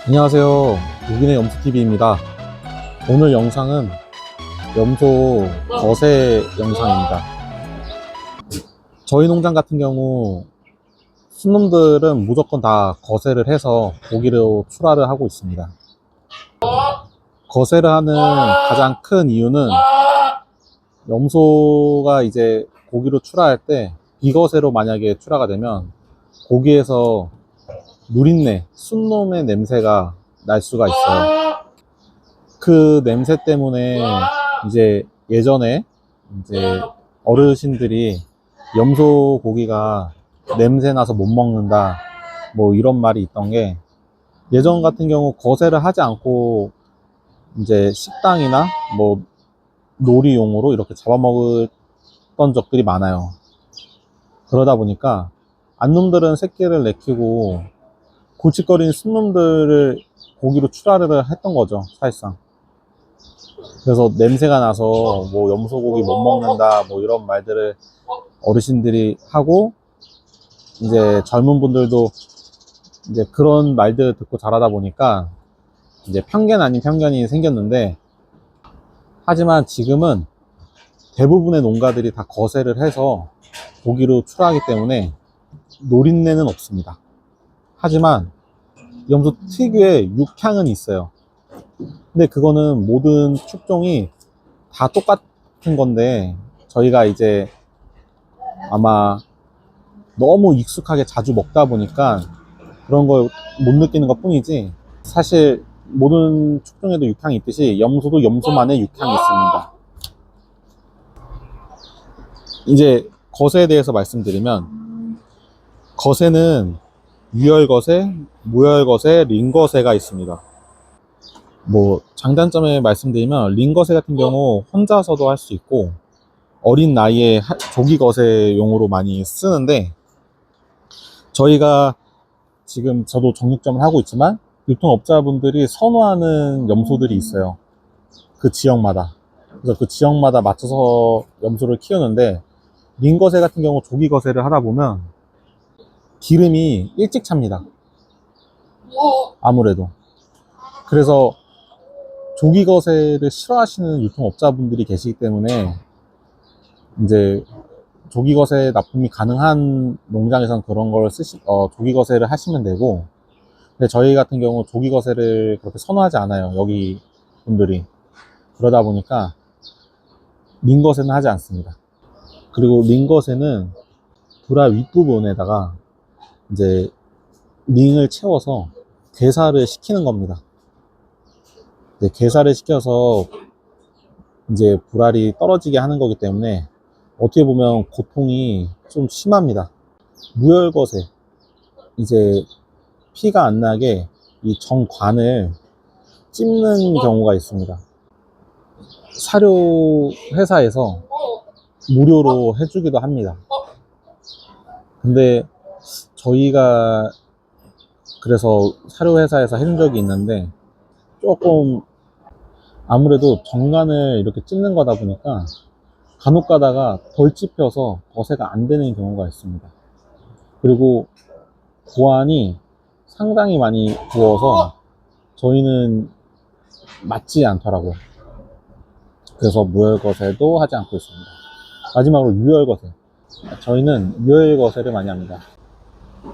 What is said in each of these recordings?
안녕하세요. 유기의 염소TV입니다. 오늘 영상은 염소 거세 영상입니다. 저희 농장 같은 경우 순놈들은 무조건 다 거세를 해서 고기로 출하를 하고 있습니다. 거세를 하는 가장 큰 이유는 염소가 이제 고기로 출하할 때 비거세로 만약에 출하가 되면 고기에서 누린내, 순놈의 냄새가 날 수가 있어요. 그 냄새 때문에 이제 예전에 이제 어르신들이 염소 고기가 냄새 나서 못 먹는다 뭐 이런 말이 있던 게, 예전 같은 경우 거세를 하지 않고 이제 식당이나 뭐 놀이용으로 이렇게 잡아먹었던 적들이 많아요. 그러다 보니까 암놈들은 새끼를 내키고 골칫거리는 순놈들을 고기로 출하를 했던 거죠, 사실상. 그래서 냄새가 나서 뭐 염소고기 못 먹는다 뭐 이런 말들을 어르신들이 하고, 이제 젊은 분들도 이제 그런 말들을 듣고 자라다 보니까 이제 편견 아닌 편견이 생겼는데, 하지만 지금은 대부분의 농가들이 다 거세를 해서 고기로 출하하기 때문에 노린내는 없습니다. 하지만 염소 특유의 육향은 있어요. 근데 그거는 모든 축종이 다 똑같은 건데, 저희가 이제 아마 너무 익숙하게 자주 먹다 보니까 그런 걸 못 느끼는 것 뿐이지, 사실 모든 축종에도 육향이 있듯이 염소도 염소만의 육향이 있습니다. 이제 거세에 대해서 말씀드리면, 거세는 유혈거세, 무혈거세, 링거세가 있습니다. 뭐 장단점에 말씀드리면, 링거세 같은 경우 혼자서도 할 수 있고 어린 나이에 조기거세용으로 많이 쓰는데, 저희가 지금 저도 정육점을 하고 있지만 유통업자분들이 선호하는 염소들이 있어요, 그 지역마다. 그래서 그 지역마다 맞춰서 염소를 키우는데, 링거세 같은 경우 조기거세를 하다 보면 기름이 일찍 찹니다, 아무래도. 그래서 조기거세를 싫어하시는 유통업자분들이 계시기 때문에 이제 조기거세 납품이 가능한 농장에선 그런 걸 조기거세를 하시면 되고, 근데 저희 같은 경우 조기거세를 그렇게 선호하지 않아요, 여기 분들이. 그러다 보니까 링거세는 하지 않습니다. 그리고 링거세는 불화 윗부분에다가 이제 링을 채워서 괴사를 시키는 겁니다. 괴사를 시켜서 이제 불알이 떨어지게 하는 거기 때문에 어떻게 보면 고통이 좀 심합니다. 무혈거세, 이제 피가 안 나게 이 정관을 찝는 경우가 있습니다. 사료 회사에서 무료로 해주기도 합니다. 근데 저희가 그래서 사료 회사에서 해준 적이 있는데, 조금 아무래도 정관을 이렇게 찝는 거다 보니까 간혹 가다가 덜 찝혀서 거세가 안 되는 경우가 있습니다. 그리고 고안이 상당히 많이 부어서 저희는 맞지 않더라고요. 그래서 무혈거세도 하지 않고 있습니다. 마지막으로 유혈거세. 저희는 유혈거세를 많이 합니다.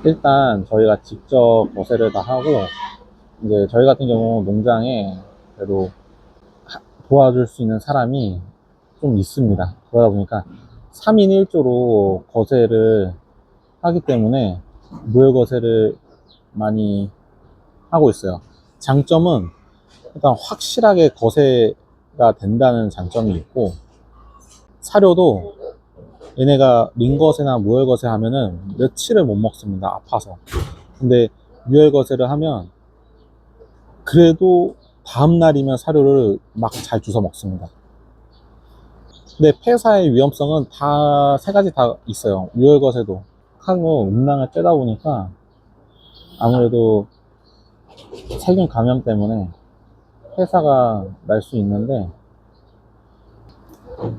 일단 저희가 직접 거세를 다 하고, 이제 저희 같은 경우 농장에 그래도 도와줄 수 있는 사람이 좀 있습니다. 그러다 보니까 3인 1조로 거세를 하기 때문에 무혈거세를 많이 하고 있어요. 장점은 일단 확실하게 거세가 된다는 장점이 있고, 사료도 얘네가 링거세나 무혈거세 하면은 며칠을 못 먹습니다, 아파서. 근데 유혈거세를 하면 그래도 다음날이면 사료를 막 잘 주워 먹습니다. 근데 폐사의 위험성은 다 세 가지 다 있어요. 유혈거세도 하고 음낭을 떼다 보니까 아무래도 세균 감염 때문에 폐사가 날 수 있는데,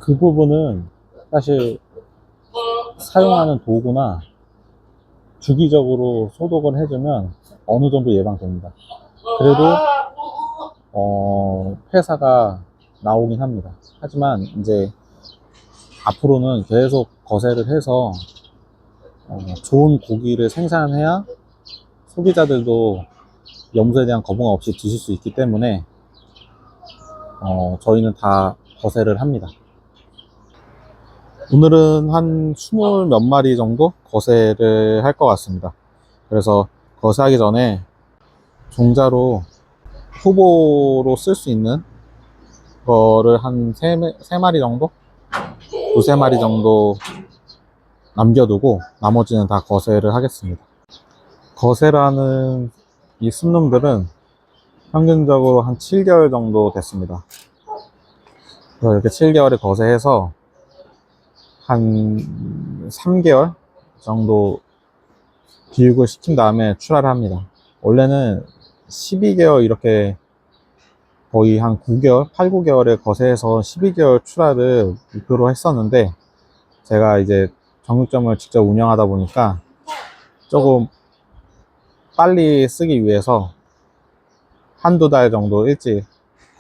그 부분은 사실 사용하는 도구나 주기적으로 소독을 해주면 어느 정도 예방됩니다. 그래도 폐사가 나오긴 합니다. 하지만 이제 앞으로는 계속 거세를 해서 좋은 고기를 생산해야 소비자들도 염소에 대한 거부감 없이 드실 수 있기 때문에 저희는 다 거세를 합니다. 오늘은 한 20 몇 마리 정도 거세를 할 것 같습니다. 그래서 거세하기 전에 종자로 후보로 쓸 수 있는 거를 한 3마리 정도? 2~3마리 정도 남겨두고 나머지는 다 거세를 하겠습니다. 거세라는 이 순놈들은 평균적으로 한 7개월 정도 됐습니다. 그래서 이렇게 7개월을 거세해서 한 3개월 정도 교육을 시킨 다음에 출하를 합니다. 원래는 12개월 이렇게 거의 한 9개월, 8, 9개월에 거세해서 12개월 출하를 목표로 했었는데 제가 이제 정육점을 직접 운영하다 보니까 조금 빨리 쓰기 위해서 한두 달 정도 일찍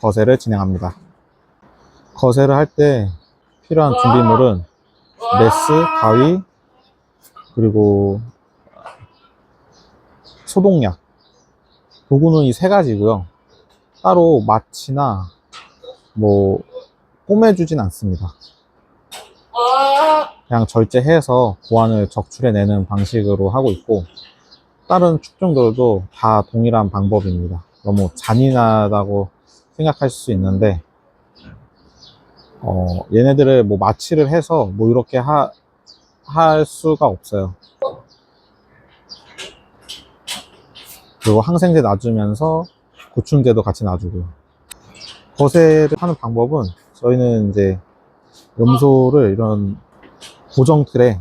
거세를 진행합니다. 거세를 할 때 필요한 준비물은 메스, 가위, 그리고 소독약. 도구는 이 3가지고요. 따로 마취나 뭐 꿰매주진 않습니다. 그냥 절제해서 고안을 적출해내는 방식으로 하고 있고 다른 축종들도 다 동일한 방법입니다. 너무 잔인하다고 생각하실 수 있는데 얘네들을 뭐 마취를 해서 뭐 이렇게 할 수가 없어요. 그리고 항생제 놔주면서 고충제도 같이 놔주고요. 거세를 하는 방법은 저희는 이제 염소를 이런 고정 틀에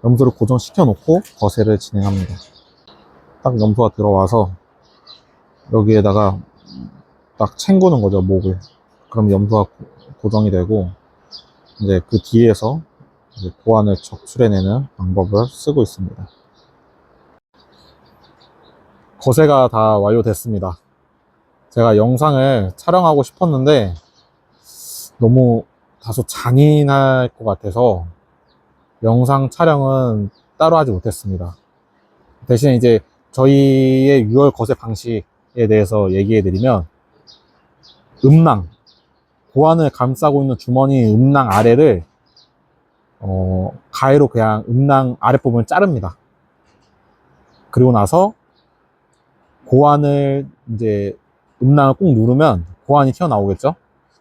염소를 고정시켜 놓고 거세를 진행합니다. 딱 염소가 들어와서 여기에다가 딱 헹구는 거죠, 목을. 그럼 염소가 고정이 되고 이제 그 뒤에서 이제 고안을 적출해내는 방법을 쓰고 있습니다. 거세가 다 완료됐습니다. 제가 영상을 촬영하고 싶었는데 너무 다소 잔인할 것 같아서 영상 촬영은 따로 하지 못했습니다. 대신에 이제 저희의 6월 거세 방식에 대해서 얘기해 드리면 음낭, 고안을 감싸고 있는 주머니 음낭 아래를 가위로 그냥 음낭 아랫부분을 자릅니다. 그리고 나서 고안을 이제 음낭을 꾹 누르면 고안이 튀어나오겠죠?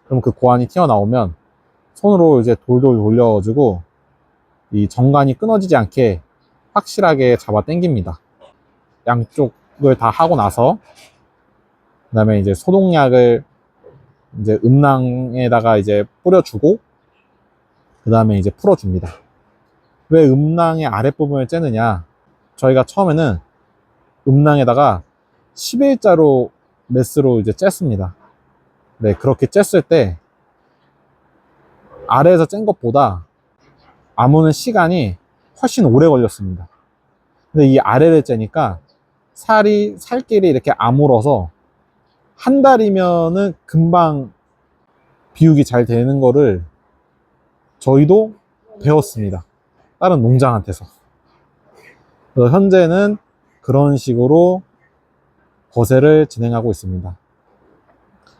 그럼 그 고안이 튀어나오면 손으로 이제 돌돌 돌려주고 이 정관이 끊어지지 않게 확실하게 잡아 당깁니다. 양쪽을 다 하고 나서 그 다음에 이제 소독약을 이제 음낭에다가 이제 뿌려주고 그 다음에 이제 풀어줍니다. 왜 음낭의 아랫부분을 째느냐? 저희가 처음에는 음낭에다가 11자로 메스로 이제 쬐습니다. 네, 그렇게 쬐을 때 아래에서 짠 것보다 아무는 시간이 훨씬 오래 걸렸습니다. 근데 이 아래를 째니까 살길이 이렇게 아물어서 한 달이면은 금방 비육이 잘 되는 거를 저희도 배웠습니다. 다른 농장한테서. 그래서 현재는 그런 식으로 거세를 진행하고 있습니다.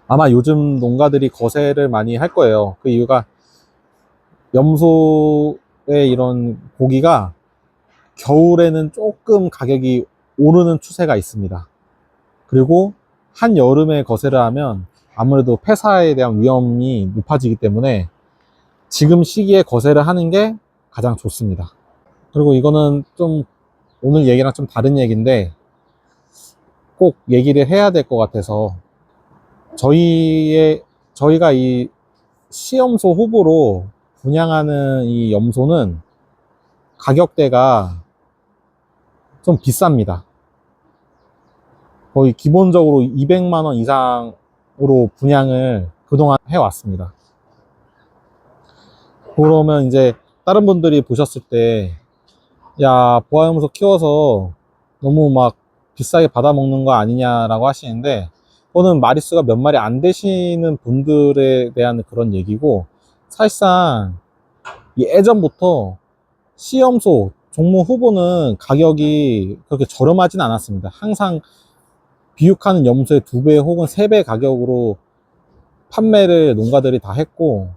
아마 요즘 농가들이 거세를 많이 할 거예요. 그 이유가 염소의 이런 고기가 겨울에는 조금 가격이 오르는 추세가 있습니다. 그리고 한여름에 거세를 하면 아무래도 폐사에 대한 위험이 높아지기 때문에 지금 시기에 거세를 하는 게 가장 좋습니다. 그리고 이거는 좀 오늘 얘기랑 좀 다른 얘기인데 꼭 얘기를 해야 될 것 같아서 저희가 이 시염소 후보로 분양하는 이 염소는 가격대가 좀 비쌉니다. 거의 기본적으로 200만원 이상으로 분양을 그동안 해왔습니다. 그러면 이제 다른 분들이 보셨을 때, 야, 보아염소 키워서 너무 막 비싸게 받아먹는 거 아니냐라고 하시는데, 그거는 마리수가 몇 마리 안 되시는 분들에 대한 그런 얘기고, 사실상 예전부터 시험소 종목 후보는 가격이 그렇게 저렴하진 않았습니다. 항상 비육하는 염소의 2배 혹은 3배 가격으로 판매를 농가들이 다 했고,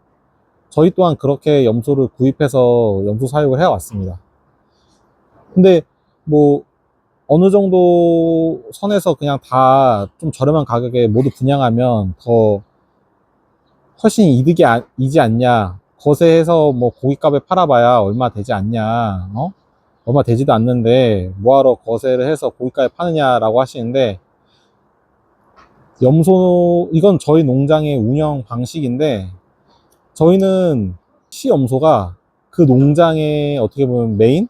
저희 또한 그렇게 염소를 구입해서 염소 사육을 해왔습니다. 근데 뭐 어느 정도 선에서 그냥 다 좀 저렴한 가격에 모두 분양하면 더 훨씬 이지 않냐. 거세해서 뭐 고깃값에 팔아봐야 얼마 되지 않냐. 얼마 되지도 않는데 뭐하러 거세를 해서 고깃값에 파느냐라고 하시는데, 이건 저희 농장의 운영 방식인데, 저희는 시염소가 그 농장의 어떻게 보면 메인?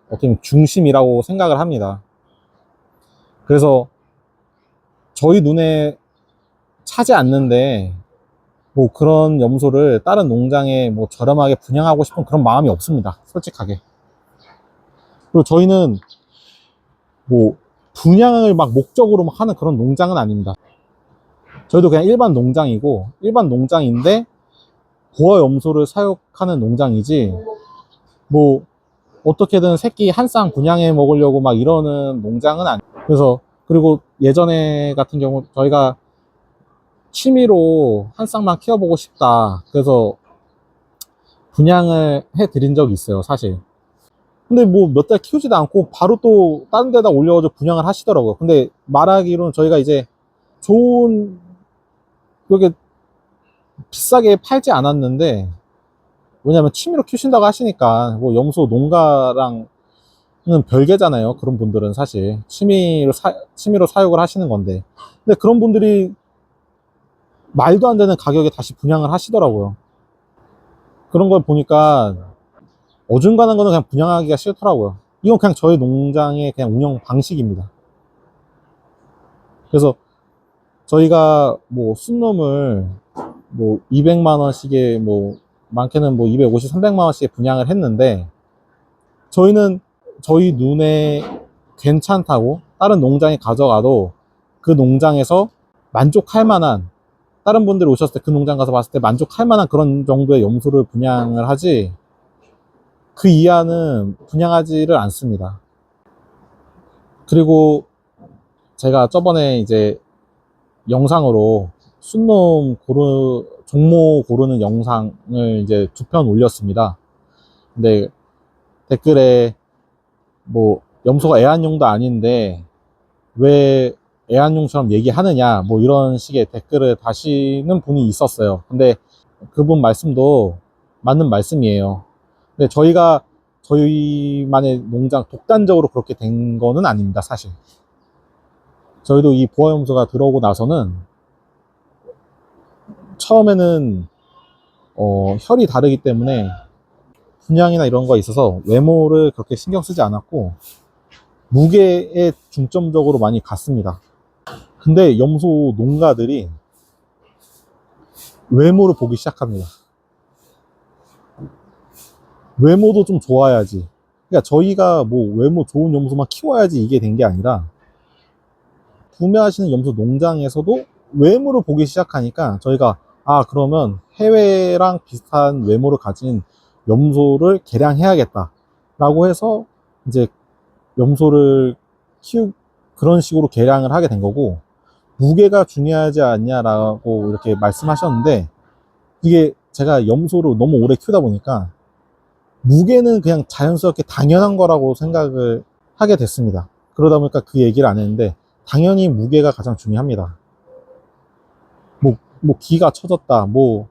어떻게 보면 중심이라고 생각을 합니다. 그래서 저희 눈에 차지 않는데, 뭐 그런 염소를 다른 농장에 뭐 저렴하게 분양하고 싶은 그런 마음이 없습니다. 솔직하게. 그리고 저희는 뭐 분양을 막 목적으로 막 하는 그런 농장은 아닙니다. 저희도 그냥 일반 농장이고, 일반 농장인데 보어 염소를 사육하는 농장이지, 뭐 어떻게든 새끼 한 쌍 분양해 먹으려고 막 이러는 농장은 아니에요. 그래서, 그리고 예전에 같은 경우 저희가 취미로 한 쌍만 키워보고 싶다, 그래서 분양을 해 드린 적이 있어요, 사실. 근데 뭐 몇 달 키우지도 않고 바로 또 다른 데다 올려가지고 분양을 하시더라고요. 근데 말하기로는 저희가 이제 좋은, 그렇게 비싸게 팔지 않았는데, 왜냐면 취미로 키우신다고 하시니까, 뭐 염소 농가랑은 별개잖아요. 그런 분들은 사실 취미로 사육을 하시는 건데, 근데 그런 분들이 말도 안 되는 가격에 다시 분양을 하시더라고요. 그런 걸 보니까 어중간한 거는 그냥 분양하기가 싫더라고요. 이건 그냥 저희 농장의 그냥 운영 방식입니다. 그래서 저희가 뭐 순놈을 뭐 200만 원씩에, 뭐 많게는 뭐 250, 300만 원씩에 분양을 했는데, 저희는 저희 눈에 괜찮다고 다른 농장에 가져가도 그 농장에서 만족할 만한, 다른 분들이 오셨을 때 그 농장 가서 봤을 때 만족할 만한 그런 정도의 염소를 분양을 하지, 그 이하는 분양하지를 않습니다. 그리고 제가 저번에 이제 영상으로 순놈 종모 고르는 영상을 이제 2편 올렸습니다. 근데 댓글에 뭐 염소가 애완용도 아닌데 왜 애완용처럼 얘기하느냐, 뭐 이런 식의 댓글을 다시는 분이 있었어요. 근데 그분 말씀도 맞는 말씀이에요. 근데 저희만의 농장 독단적으로 그렇게 된 거는 아닙니다, 사실. 저희도 이 보아염소가 들어오고 나서는 처음에는 혈이 다르기 때문에 분양이나 이런 거에 있어서 외모를 그렇게 신경 쓰지 않았고, 무게에 중점적으로 많이 갔습니다. 근데 염소 농가들이 외모를 보기 시작합니다. 외모도 좀 좋아야지. 그러니까 저희가 뭐 외모 좋은 염소만 키워야지 이게 된 게 아니라, 구매하시는 염소 농장에서도 외모를 보기 시작하니까 저희가, 그러면 해외랑 비슷한 외모를 가진 염소를 개량해야겠다 라고 해서 이제 염소를 그런 식으로 개량을 하게 된 거고, 무게가 중요하지 않냐라고 이렇게 말씀하셨는데, 이게 제가 염소를 너무 오래 키우다 보니까 무게는 그냥 자연스럽게 당연한 거라고 생각을 하게 됐습니다. 그러다 보니까 그 얘기를 안 했는데, 당연히 무게가 가장 중요합니다. 뭐 기가 쳐졌다, 뭐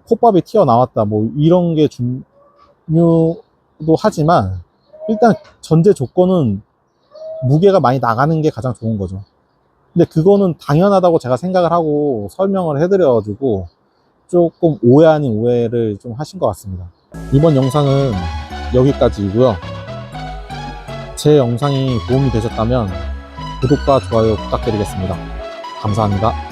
콧밥이 튀어나왔다, 뭐 이런 게 중요도 하지만, 일단 전제 조건은 무게가 많이 나가는 게 가장 좋은 거죠. 근데 그거는 당연하다고 제가 생각을 하고 설명을 해드려가지고 조금 오해 아닌 오해를 좀 하신 것 같습니다. 이번 영상은 여기까지이고요. 제 영상이 도움이 되셨다면 구독과 좋아요 부탁드리겠습니다. 감사합니다.